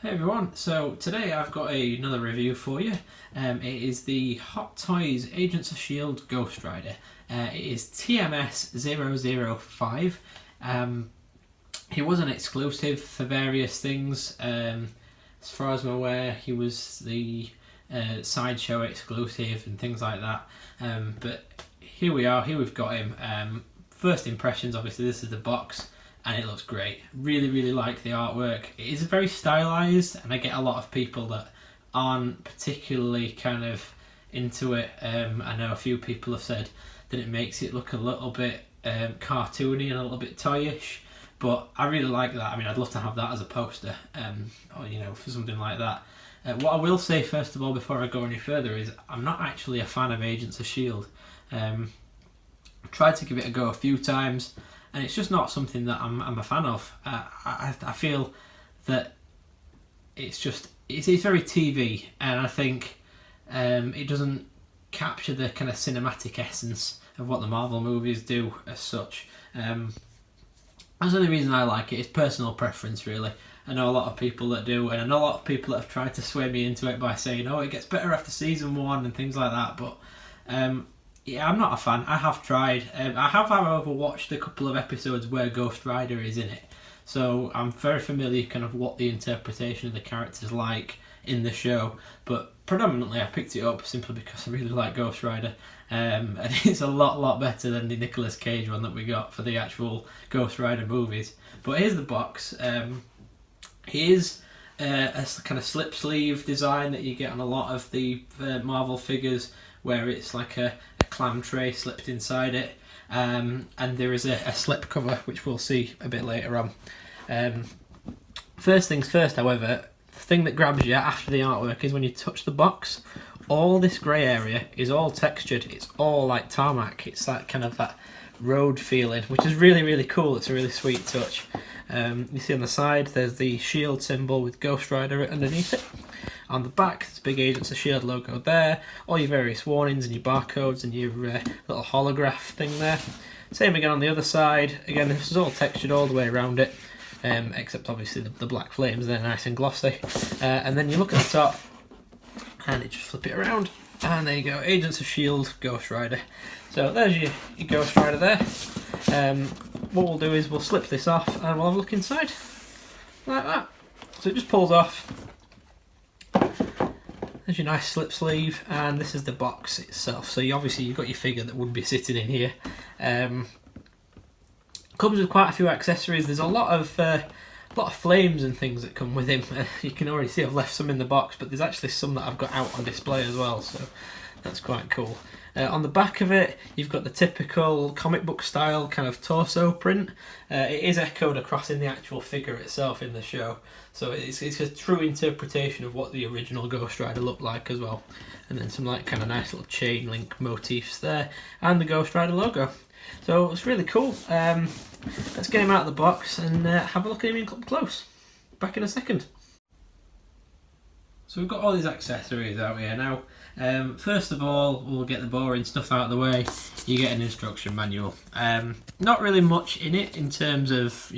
Hey everyone, so today I've got another review for you. It is the Hot Toys Agents of S.H.I.E.L.D. Ghost Rider. It is TMS 005. He was an exclusive for various things. As far as I'm aware, he was the Sideshow exclusive and things like that. But here we are, here we've got him. First impressions, obviously this is the box. And it looks great. Really like the artwork. It is very stylised, and I get a lot of people that aren't particularly kind of into it. I know a few people have said that it makes it look a little bit cartoony and a little bit toyish, but I really like that. I mean, I'd love to have that as a poster, or for something like that. What I will say first of all, before I go any further, is I'm not actually a fan of Agents of S.H.I.E.L.D. Tried to give it a go a few times, and it's just not something that I'm a fan of. I feel that it's very TV, and I think it doesn't capture the kind of cinematic essence of what the Marvel movies do as such. That's the only reason I like it. It's personal preference, really. I know a lot of people that do, and I know a lot of people that have tried to sway me into it by saying, oh, it gets better after season 1 and things like that, but yeah, I'm not a fan. I have tried. I have, however, watched a couple of episodes where Ghost Rider is in it, so I'm very familiar kind of what the interpretation of the character's like in the show. But predominantly, I picked it up simply because I really like Ghost Rider, and it's a lot better than the Nicolas Cage one that we got for the actual Ghost Rider movies. But here's the box. Here's a kind of slip sleeve design that you get on a lot of the Marvel figures, where it's like a clam tray slipped inside it, and there is a slip cover, which we'll see a bit later on. First things first, however, the thing that grabs you after the artwork is when you touch the box, all this grey area is all textured. It's all like tarmac. It's that kind of that road feeling, which is really cool. It's a really sweet touch. You see on the side there's the S.H.I.E.L.D. symbol with Ghost Rider underneath it. On the back, there's a big Agents of S.H.I.E.L.D. logo there, all your various warnings and your barcodes and your little holograph thing there. Same again on the other side. Again, this is all textured all the way around it, except obviously the black flames, they're nice and glossy. And then you look at the top, and you just flip it around, and there you go, Agents of S.H.I.E.L.D. Ghost Rider. So there's your Ghost Rider there. What we'll do is we'll slip this off, and we'll have a look inside, like that. So it just pulls off. There's your nice slip sleeve, and this is the box itself. So you've got your figure that would be sitting in here. Comes with quite a few accessories. There's a lot of flames and things that come with him. You can already see I've left some in the box, but there's actually some that I've got out on display as well, so that's quite cool. On the back of it, you've got the typical comic book style kind of torso print. It is echoed across in the actual figure itself in the show, so it's a true interpretation of what the original Ghost Rider looked like as well. And then some like kind of nice little chain link motifs there, and the Ghost Rider logo. So it's really cool. Let's get him out of the box and have a look at him up close. Back in a second. So we've got all these accessories out here now. First of all, we'll get the boring stuff out of the way. You get an instruction manual. Not really much in it in terms of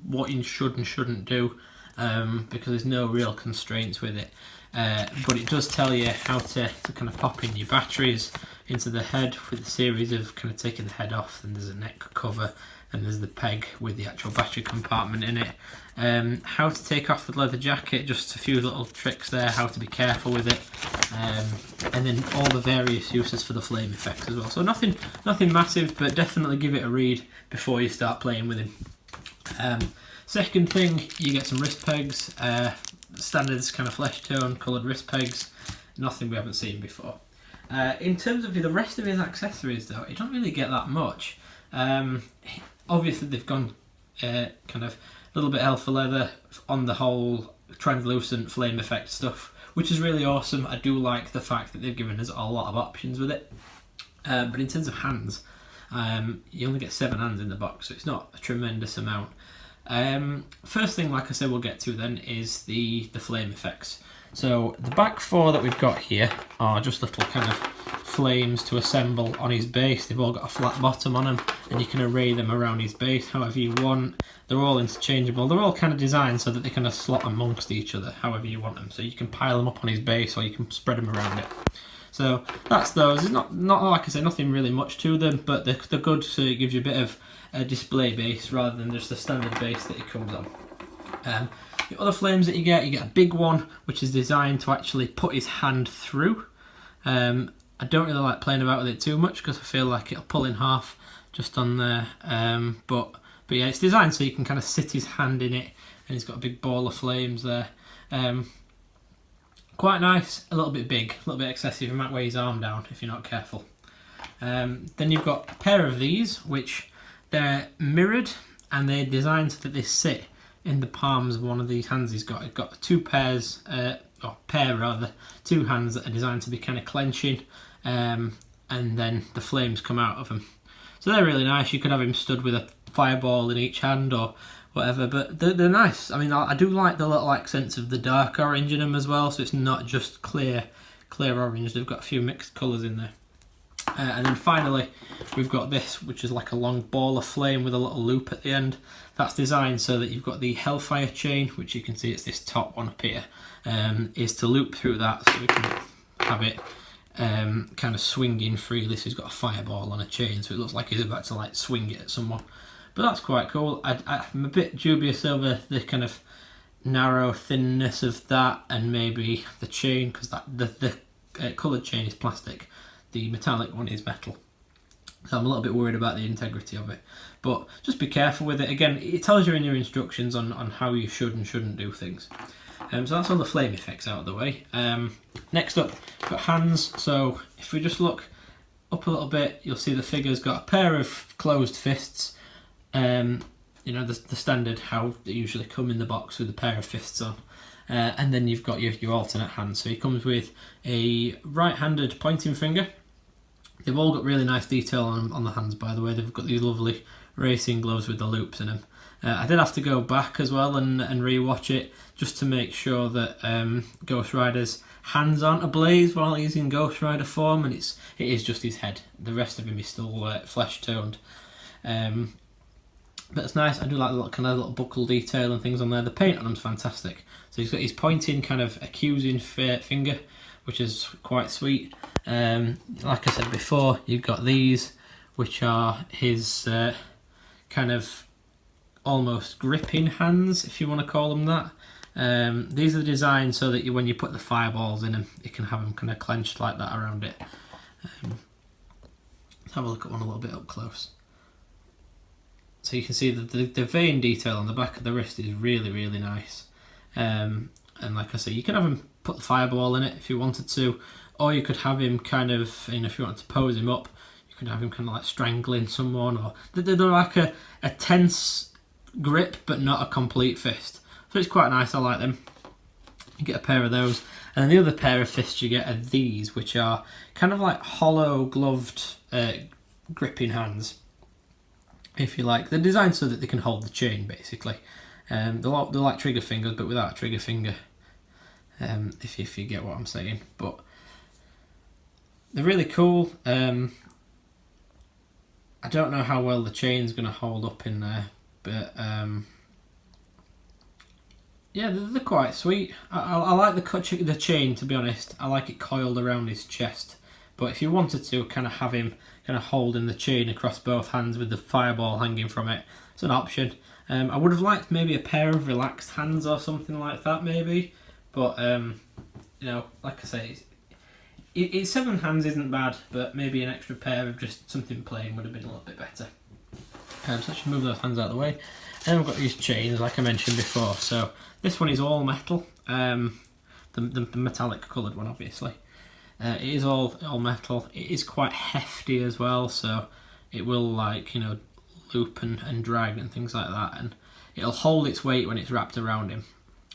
what you should and shouldn't do, because there's no real constraints with it. But it does tell you how to kind of pop in your batteries into the head, with a series of kind of taking the head off. And there's a neck cover, and there's the peg with the actual battery compartment in it. How to take off the leather jacket, just a few little tricks there, how to be careful with it, and then all the various uses for the flame effects as well. So nothing massive, but definitely give it a read before you start playing with him. Second thing, you get some wrist pegs, standards kind of flesh tone coloured wrist pegs, nothing we haven't seen before. In terms of the rest of his accessories though, you don't really get that much. Obviously they've gone kind of a little bit alpha leather on the whole translucent flame effect stuff, which is really awesome. I do like the fact that they've given us a lot of options with it. But in terms of hands, you only get 7 hands in the box, so it's not a tremendous amount. First thing, like I said, we'll get to then is the flame effects. So the back 4 that we've got here are just little kind of flames to assemble on his base. They've all got a flat bottom on them, and you can array them around his base however you want. They're all interchangeable. They're all kind of designed so that they kind of slot amongst each other however you want them. So you can pile them up on his base, or you can spread them around it. So that's those. It's not like I say, nothing really much to them, but they're good, so it gives you a bit of a display base rather than just the standard base that it comes on. The other flames that you get a big one which is designed to actually put his hand through. I don't really like playing about with it too much because I feel like it'll pull in half just on there. But yeah, it's designed so you can kind of sit his hand in it, and he's got a big ball of flames there. Quite nice, a little bit big, a little bit excessive. You might weigh his arm down if you're not careful. Then you've got a pair of these, which they're mirrored, and they're designed so that they sit in the palms of one of these hands he's got. He's got two pairs, two hands that are designed to be kind of clenching, and then the flames come out of them. So they're really nice. You could have him stood with a fireball in each hand or whatever, but they're nice. I mean, I do like the little accents of the dark orange in them as well, so it's not just clear orange. They've got a few mixed colours in there. And then finally, we've got this, which is like a long ball of flame with a little loop at the end. That's designed so that you've got the Hellfire chain, which you can see it's this top one up here, is to loop through that so we can have it kind of swinging freely. So he's got a fireball on a chain, so it looks like he's about to like swing it at someone. But that's quite cool. I'm a bit dubious over the kind of narrow thinness of that, and maybe the chain, because the coloured chain is plastic. The metallic one is metal. So I'm a little bit worried about the integrity of it. But just be careful with it. Again, it tells you in your instructions on how you should and shouldn't do things. So that's all the flame effects out of the way. Next up, we've got hands. So if we just look up a little bit, you'll see the figure's got a pair of closed fists. You know, the standard how they usually come in the box with a pair of fists on. And then you've got your alternate hand. So he comes with a right-handed pointing finger. They've all got really nice detail on the hands, by the way. They've got these lovely racing gloves with the loops in them. I did have to go back as well and re-watch it just to make sure that Ghost Rider's hands aren't ablaze while he's in Ghost Rider form, and it is just his head. The rest of him is still flesh toned. But it's nice. I do like the little buckle detail and things on there. The paint on him's fantastic. So he's got his pointing kind of accusing finger, which is quite sweet. Like I said before, you've got these, which are his kind of almost gripping hands, if you want to call them that. These are designed so that when you put the fireballs in them, you can have them kind of clenched like that around it. Let's have a look at one a little bit up close. So you can see that the vein detail on the back of the wrist is really, really nice. And like I say, you can have him put the fireball in it if you wanted to, or you could have him kind of, if you wanted to pose him up, you could have him kind of like strangling someone, or they're like a tense grip but not a complete fist. So it's quite nice. I like them. You get a pair of those, and then the other pair of fists you get are these, which are kind of like hollow gloved gripping hands, if you like. They're designed so that they can hold the chain, basically. They're like trigger fingers, but without a trigger finger, if you get what I'm saying. But they're really cool. I don't know how well the chain's going to hold up in there, but yeah, they're quite sweet. I like the chain, to be honest. I like it coiled around his chest. But if you wanted to kind of have him kind of holding the chain across both hands with the fireball hanging from it, it's an option. I would have liked maybe a pair of relaxed hands or something like that, maybe. But like I say, it's 7 hands isn't bad, but maybe an extra pair of just something plain would have been a little bit better. So I should move those hands out of the way. And then we've got these chains, like I mentioned before. So this one is all metal, the metallic coloured one, obviously. It is all metal. It is quite hefty as well, so it will loop and drag and things like that, and it'll hold its weight when it's wrapped around him,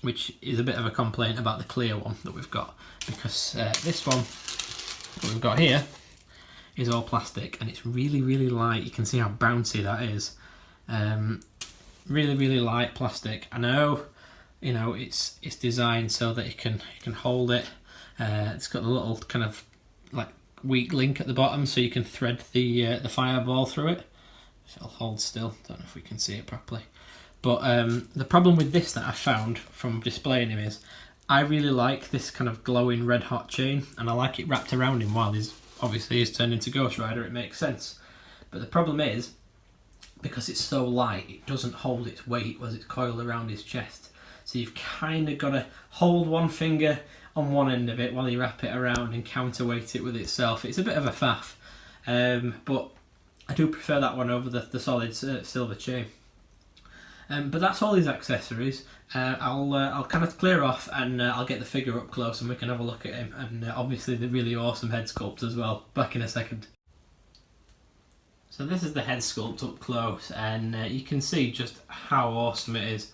which is a bit of a complaint about the clear one that we've got, because this one that we've got here is all plastic and it's really, really light. You can see how bouncy that is. Really, really light plastic. I know, it's designed so that it can hold it. It's got a little kind of like weak link at the bottom, so you can thread the fireball through it. If it'll hold still, don't know if we can see it properly. But the problem with this that I found from displaying him is I really like this kind of glowing red hot chain, and I like it wrapped around him while he's turned into Ghost Rider. It makes sense. But the problem is, because it's so light, it doesn't hold its weight as it's coiled around his chest. So you've kind of got to hold one finger on one end of it while you wrap it around and counterweight it with itself. It's a bit of a faff, but I do prefer that one over the solid silver chain. But that's all his accessories. I'll kind of clear off, and I'll get the figure up close and we can have a look at him, and obviously the really awesome head sculpt as well. Back in a second. So this is the head sculpt up close, and you can see just how awesome it is.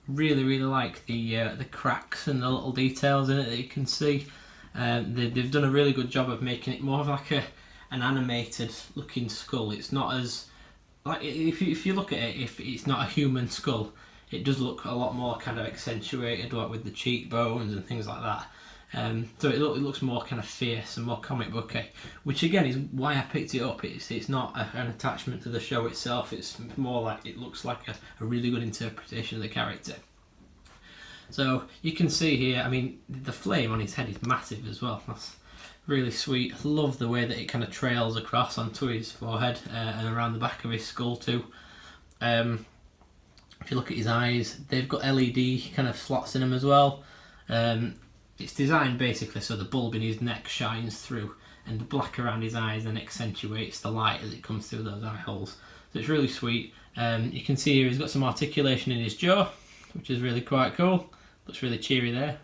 Really, really like the cracks and the little details in it that you can see. They've done a really good job of making it more of like an animated looking skull. It's not as like, if you look at it, if it's not a human skull, it does look a lot more kind of accentuated, like with the cheekbones and things like that. So it looks more kind of fierce and more comic booky, which again is why I picked it up. It's not an attachment to the show itself. It's more like it looks like a really good interpretation of the character. So you can see here, I mean, the flame on his head is massive as well. That's really sweet. I love the way that it kind of trails across onto his forehead and around the back of his skull too. If you look at his eyes, they've got LED kind of slots in them as well. It's designed basically so the bulb in his neck shines through, and the black around his eyes then accentuates the light as it comes through those eye holes. So it's really sweet. You can see here he's got some articulation in his jaw, which is really quite cool. Looks really cheery there.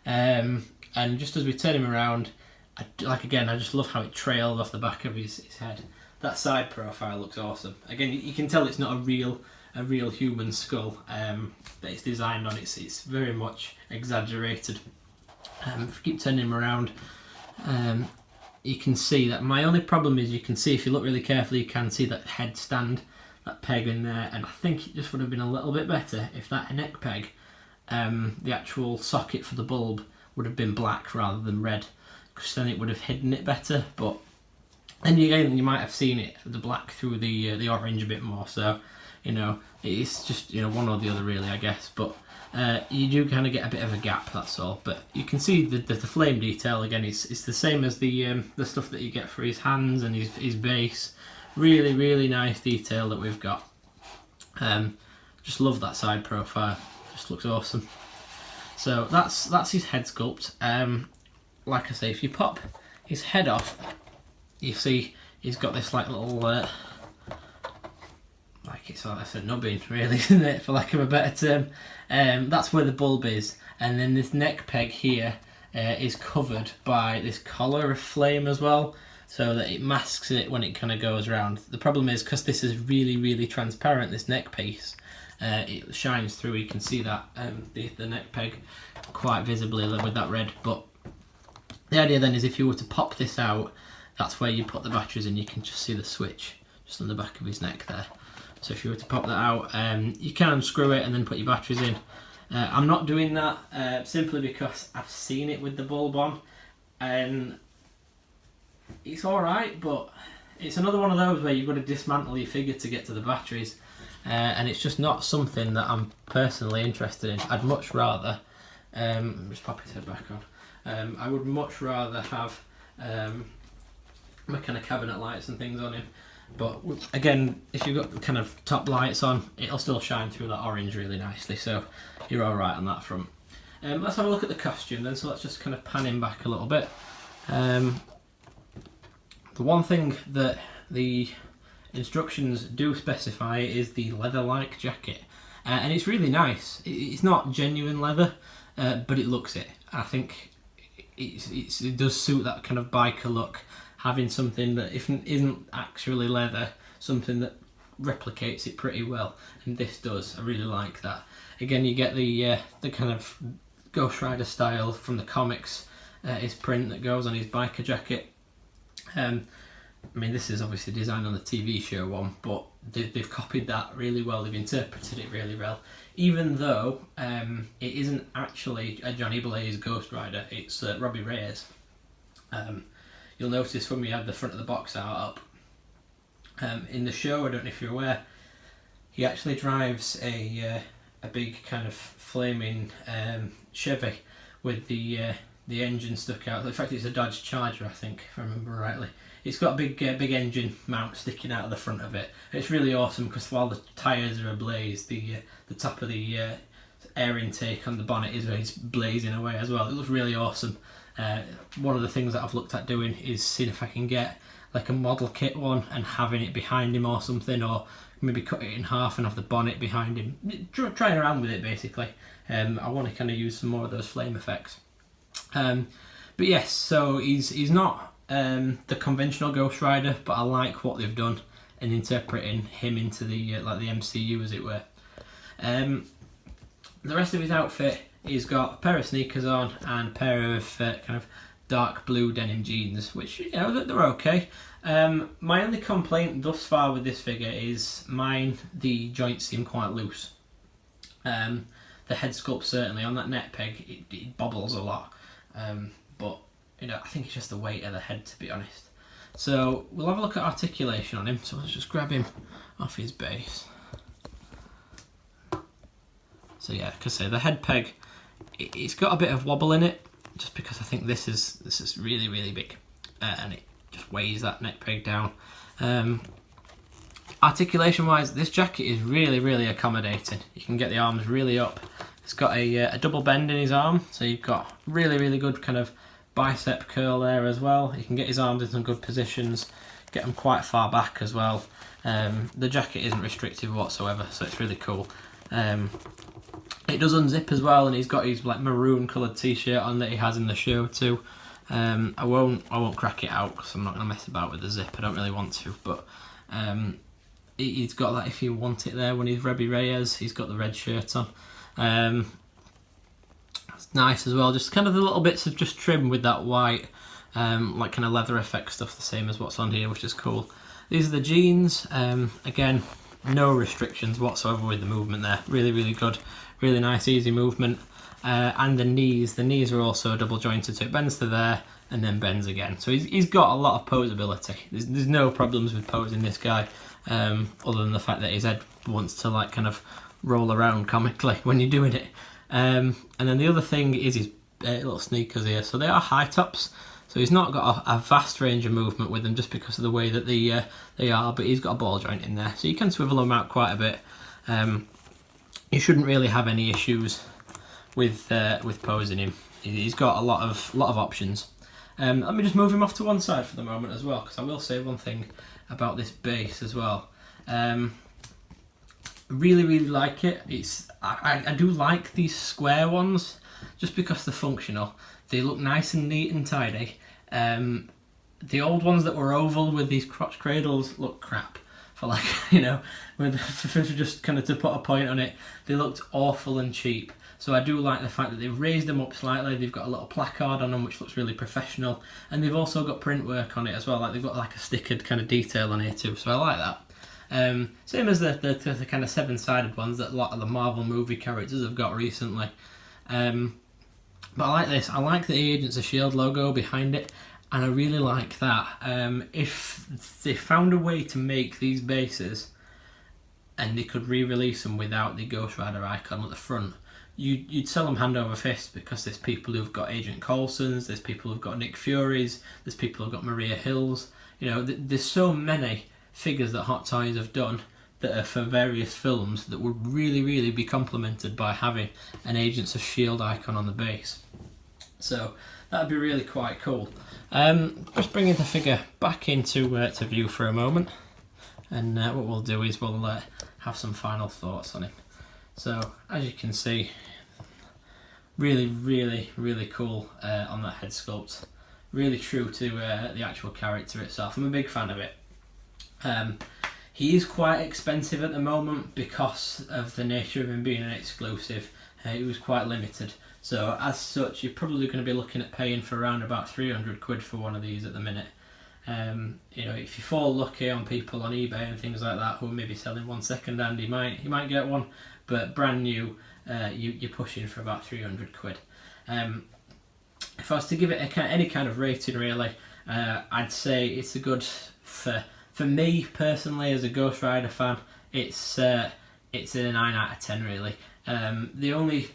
And just as we turn him around, I just love how it trails off the back of his head. That side profile looks awesome. Again, you can tell it's not a real human skull that it's designed on. It's very much exaggerated. If you keep turning him around, you can see that my only problem is, you can see if you look really carefully, you can see that head stand, that peg in there, and I think it just would have been a little bit better if that neck peg, the actual socket for the bulb, would have been black rather than red, because then it would have hidden it better. But then again, you might have seen it, the black through the orange a bit more. So you know, it's just, you know, one or the other really, I guess. But you do kind of get a bit of a gap, that's all. But you can see the flame detail again. It's the same as the stuff that you get for his hands and his base. Really, really nice detail that we've got. Just love that side profile. Just looks awesome. So that's his head sculpt. Like I say, if you pop his head off, you see he's got this like little like it's like a nubbin really, isn't it, for lack of a better term. That's where the bulb is, and then this neck peg here is covered by this collar of flame as well, so that it masks it when it kind of goes around. The problem is, because this is really, really transparent, this neck piece, it shines through. You can see that the neck peg quite visibly with that red. But the idea then is, if you were to pop this out, that's where you put the batteries in. You can just see the switch just on the back of his neck there. So if you were to pop that out, you can unscrew it and then put your batteries in. I'm not doing that simply because I've seen it with the bulb on, and it's alright, but it's another one of those where you've got to dismantle your figure to get to the batteries, and it's just not something that I'm personally interested in. I'd much rather, just pop his head back on, I would much rather have my kind of cabinet lights and things on him. But again, if you've got the kind of top lights on, it'll still shine through that orange really nicely, so you're alright on that front. Let's have a look at the costume then, so let's just kind of pan him back a little bit. The one thing that the instructions do specify is the leather-like jacket, and it's really nice. It's not genuine leather, but it looks it. I think it does suit that kind of biker look, having something that isn't actually leather, something that replicates it pretty well, and this does. I really like that. Again, you get the kind of Ghost Rider style from the comics, his print that goes on his biker jacket. I mean, this is obviously designed on the TV show one, but they've copied that really well. They've interpreted it really well, even though it isn't actually a Johnny Blaze Ghost Rider. It's Robbie Reyes. you'll notice when we had the front of the box art up, in the show, I don't know if you're aware, he actually drives a big kind of flaming Chevy with the engine stuck out. In fact, it's a Dodge Charger, I think, if I remember rightly. It's got a big engine mount sticking out of the front of it. It's really awesome because while the tyres are ablaze, the top of the air intake on the bonnet is blazing away as well. It looks really awesome. One of the things that I've looked at doing is seeing if I can get like a model kit one and having it behind him or something, or maybe cut it in half and have the bonnet behind him. Trying around with it basically. I want to kind of use some more of those flame effects. But yes, so he's not the conventional Ghost Rider, but I like what they've done in interpreting him into the like the MCU, as it were. The rest of his outfit, he's got a pair of sneakers on and a pair of kind of dark blue denim jeans, which, you know, they're okay. My only complaint thus far with this figure is the joints seem quite loose. The head sculpt, certainly on that neck peg, it bobbles a lot, but you know, I think it's just the weight of the head, to be honest. So we'll have a look at articulation on him. So let's just grab him off his base. So yeah, like I say, the head peg, it's got a bit of wobble in it, just because I think this is really, really big, and it just weighs that neck peg down. Articulation wise, this jacket is really, really accommodating. You can get the arms really up. It's got a double bend in his arm, so you've got really, really good kind of bicep curl there as well. You can get his arms in some good positions, get them quite far back as well. The jacket isn't restrictive whatsoever, so it's really cool. It does unzip as well, and he's got his like maroon coloured t-shirt on that he has in the show too. I won't crack it out because I'm not going to mess about with the zip. I don't really want to, but he's got that if you want it there when he's Rebby Reyes. He's got the red shirt on. It's nice as well, just kind of the little bits of just trim with that white like kind of leather effect stuff, the same as what's on here, which is cool. These are the jeans. Again, no restrictions whatsoever with the movement there. Really, really good. Really nice, easy movement. And the knees are also double jointed, so it bends to there and then bends again. So he's got a lot of posability. There's no problems with posing this guy, other than the fact that his head wants to like kind of roll around comically when you're doing it. And then the other thing is his little sneakers here. So they are high tops, so he's not got a vast range of movement with them just because of the way that they are, but he's got a ball joint in there, so you can swivel them out quite a bit. You shouldn't really have any issues with posing him. He's got a lot of options. Let me just move him off to one side for the moment as well, because I will say one thing about this base as well. Really, really like it. I do like these square ones just because they're functional. They look nice and neat and tidy. The old ones that were oval with these crotch cradles look crap. For like, you know, for just kind of to put a point on it, they looked awful and cheap. So I do like the fact that they've raised them up slightly. They've got a little placard on them which looks really professional, and they've also got print work on it as well. Like they've got like a stickered kind of detail on here too, so I like that. Same as the kind of seven-sided ones that a lot of the Marvel movie characters have got recently. But I like this. I like the Agents of S.H.I.E.L.D. logo behind it, and I really like that. If they found a way to make these bases and they could re-release them without the Ghost Rider icon at the front, you'd sell them hand over fist, because there's people who've got Agent Coulson's, there's people who've got Nick Fury's, there's people who've got Maria Hill's. You know, there's so many figures that Hot Toys have done that are for various films that would really, really be complemented by having an Agents of S.H.I.E.L.D. icon on the base. So that'd be really quite cool. Just bringing the figure back into to view for a moment, and what we'll do is we'll have some final thoughts on him. So as you can see, really, really, really cool on that head sculpt. Really true to the actual character itself. I'm a big fan of it. He is quite expensive at the moment because of the nature of him being an exclusive. He was quite limited. So as such, you're probably going to be looking at paying for around about 300 quid for one of these at the minute. You know, if you fall lucky on people on eBay and things like that who are maybe selling one second hand, you might get one, but brand new, you're pushing for about 300 quid. If I was to give it any kind of rating really, I'd say it's a good, for me personally as a Ghost Rider fan, it's a 9 out of 10 really. The only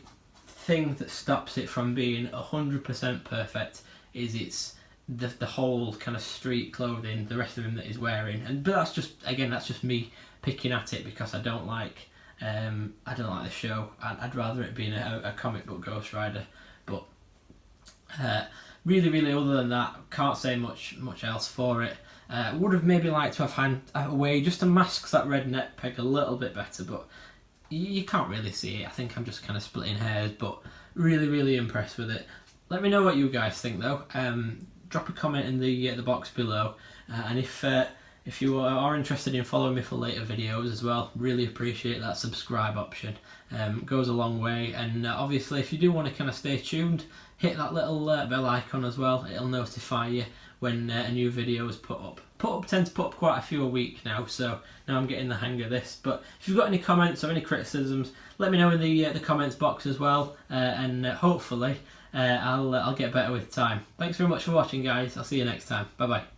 thing that stops it from being 100% perfect is it's the whole kind of street clothing, the rest of him that he's wearing, but that's just me picking at it because I don't like the show. I'd rather it being a comic book Ghost Rider, but really other than that, can't say much else for it. Would have maybe liked to have found a way just to mask that red neck peg a little bit better, but you can't really see it. I think I'm just kind of splitting hairs, but really impressed with it. Let me know what you guys think though. Drop a comment in the box below, and if you are interested in following me for later videos as well, really appreciate that subscribe option. Goes a long way, and obviously if you do want to kind of stay tuned, hit that little bell icon as well. It'll notify you when a new video is put up. Tend to put up quite a few a week now, so now I'm getting the hang of this. But if you've got any comments or any criticisms, let me know in the comments box as well, and hopefully I'll get better with time. Thanks very much for watching, guys. I'll see you next time. Bye bye.